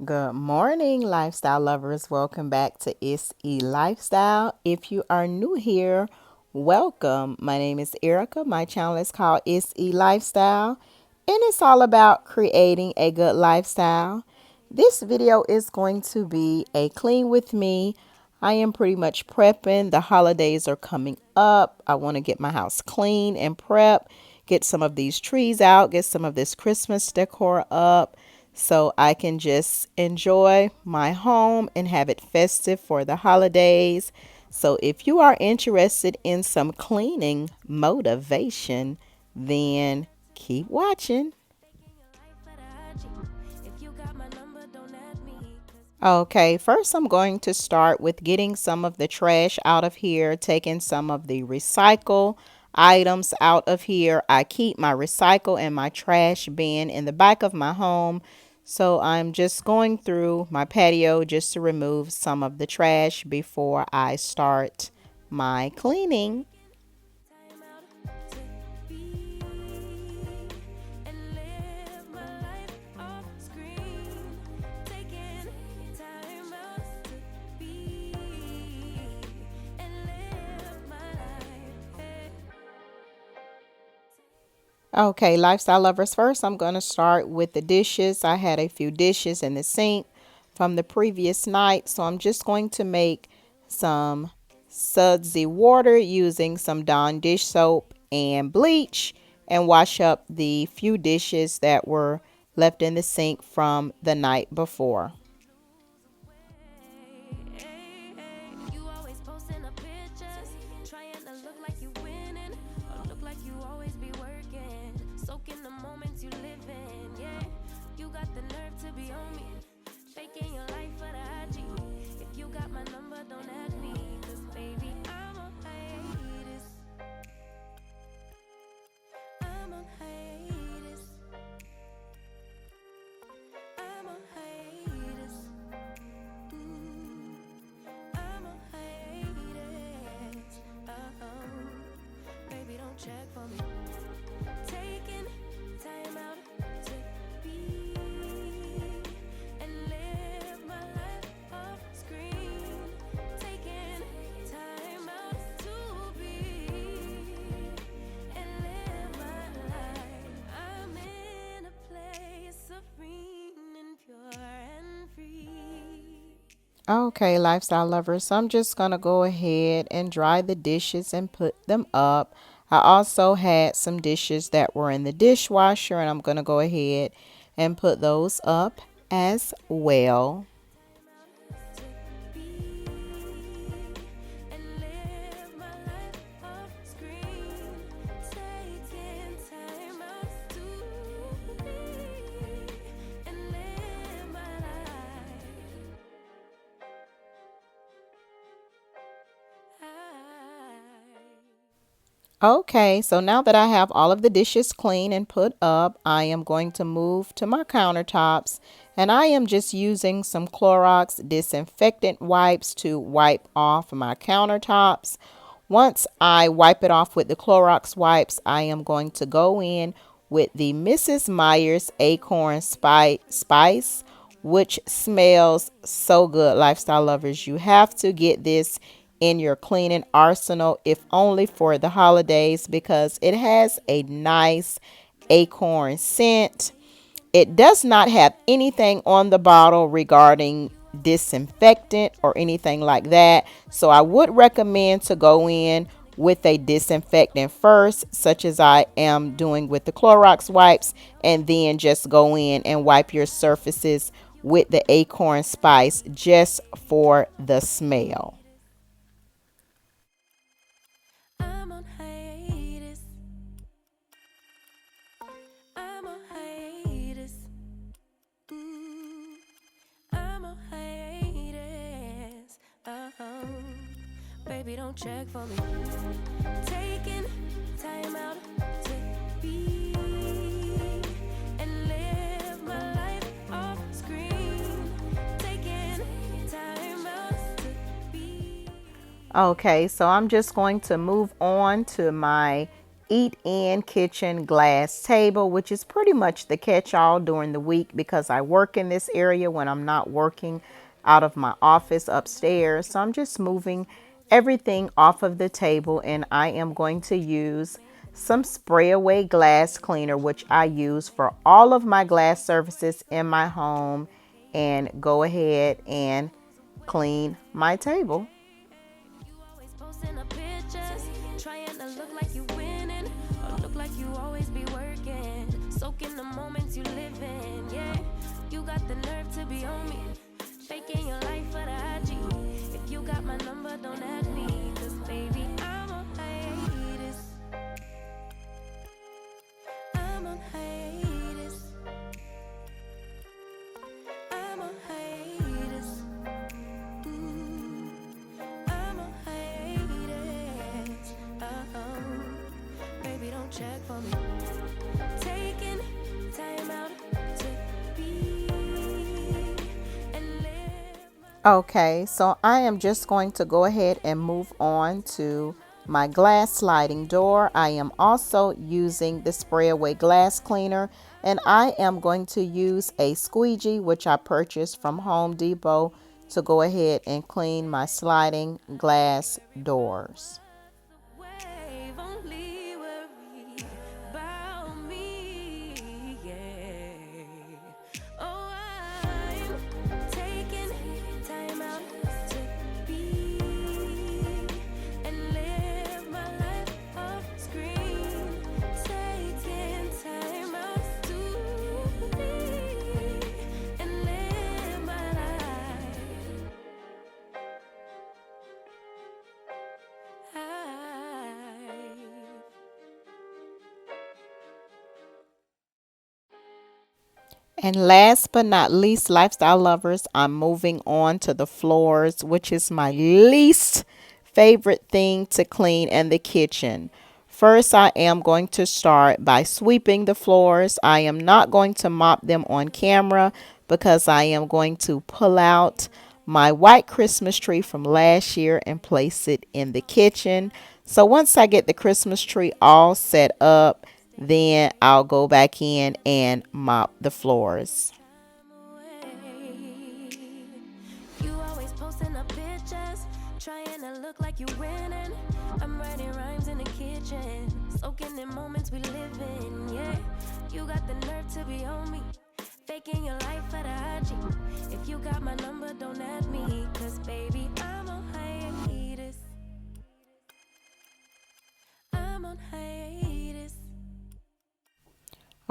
Good morning, lifestyle lovers. Welcome back to It's E Lifestyle. If you are new here, welcome. My name is Erica. My channel is called It's E Lifestyle, and it's all about creating a good lifestyle. This video is going to be a clean with me. I am pretty much prepping. The holidays are coming up. I want to get my house clean and prep, get some of these trees out, get some of this Christmas decor up so I can just enjoy my home and have it festive for the holidays. So if you are interested in some cleaning motivation, then keep watching. Okay, first I'm going to start with getting some of the trash out of here, taking some of the recycle items out of here. I keep my recycle and my trash bin in the back of my home. So I'm just going through my patio just to remove some of the trash before I start my cleaning. Okay, lifestyle lovers, first I'm going to start with the dishes. I had a few dishes in the sink from the previous night, so I'm just going to make some sudsy water using some Dawn dish soap and bleach and wash up the few dishes that were left in the sink from the night before. Okay, lifestyle lovers, so I'm just going to go ahead and dry the dishes and put them up. I also had some dishes that were in the dishwasher, and I'm going to go ahead and put those up as well. Okay, so now that I have all of the dishes clean and put up, I am going to move to my countertops, and I am just using some Clorox disinfectant wipes to wipe off my countertops. Once I wipe it off with the Clorox wipes, I am going to go in with the Mrs. Meyer's Acorn Spice, which smells so good, lifestyle lovers. You have to get this in your cleaning arsenal, if only for the holidays, because it has a nice acorn scent. It does not have anything on the bottle regarding disinfectant or anything like that. So I would recommend to go in with a disinfectant first, such as I am doing with the Clorox wipes, and then just go in and wipe your surfaces with the acorn spice just for the smell. Baby, don't check for me. Taking time out to be and live my life off screen. Taking time out to be. Okay, so I'm just going to move on to my eat-in kitchen glass table, which is pretty much the catch-all during the week because I work in this area when I'm not working out of my office upstairs. So I'm just moving everything off of the table, and I am going to use some spray away glass cleaner, which I use for all of my glass surfaces in my home, and go ahead and clean my table. Okay, so I am just going to go ahead and move on to my glass sliding door. I am also using the spray away glass cleaner, and I am going to use a squeegee, which I purchased from Home Depot, to go ahead and clean my sliding glass doors. And last but not least, lifestyle lovers, I'm moving on to the floors, which is my least favorite thing to clean in the kitchen. First, I am going to start by sweeping the floors. I am not going to mop them on camera because I am going to pull out my white Christmas tree from last year and place it in the kitchen. So once I get the Christmas tree all set up, then I'll go back in and mop the floors.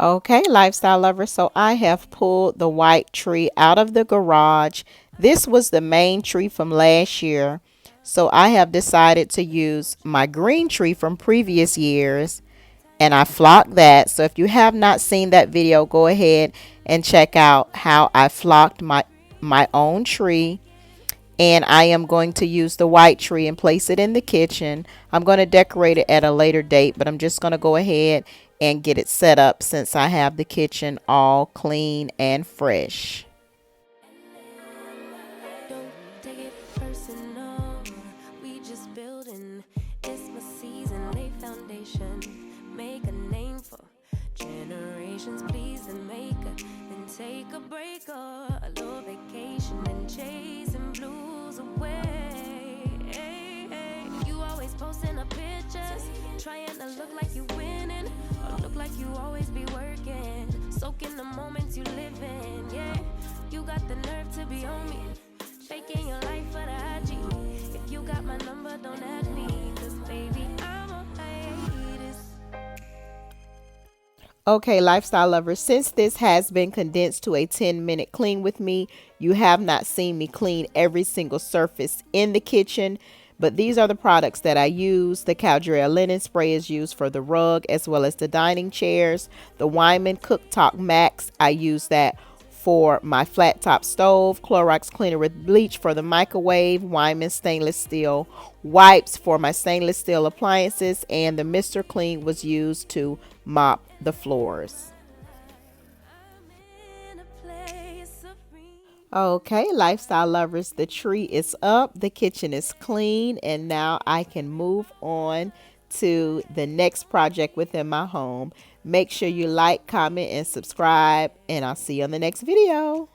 Okay, lifestyle lovers, so I have pulled the white tree out of the garage. This was the main tree from last year. So I have decided to use my green tree from previous years, and I flocked that. So if you have not seen that video, go ahead and check out how I flocked my own tree. And I am going to use the white tree and place it in the kitchen. I'm going to decorate it at a later date, but I'm just going to go ahead and get it set up since I have the kitchen all clean and fresh. Okay, lifestyle lovers, since this has been condensed to a 10-minute clean with me, you have not seen me clean every single surface in the kitchen, but these are the products that I use. The Caldera linen spray is used for the rug as well as the dining chairs. The Wyman Cooktop Max, I use that for my flat top stove. Clorox cleaner with bleach for the microwave. Wyman stainless steel wipes for my stainless steel appliances, and the Mr. Clean was used to mop the floors. Okay, lifestyle lovers, the tree is up, the kitchen is clean, and now I can move on to the next project within my home. Make sure you like, comment, and subscribe, and I'll see you on the next video.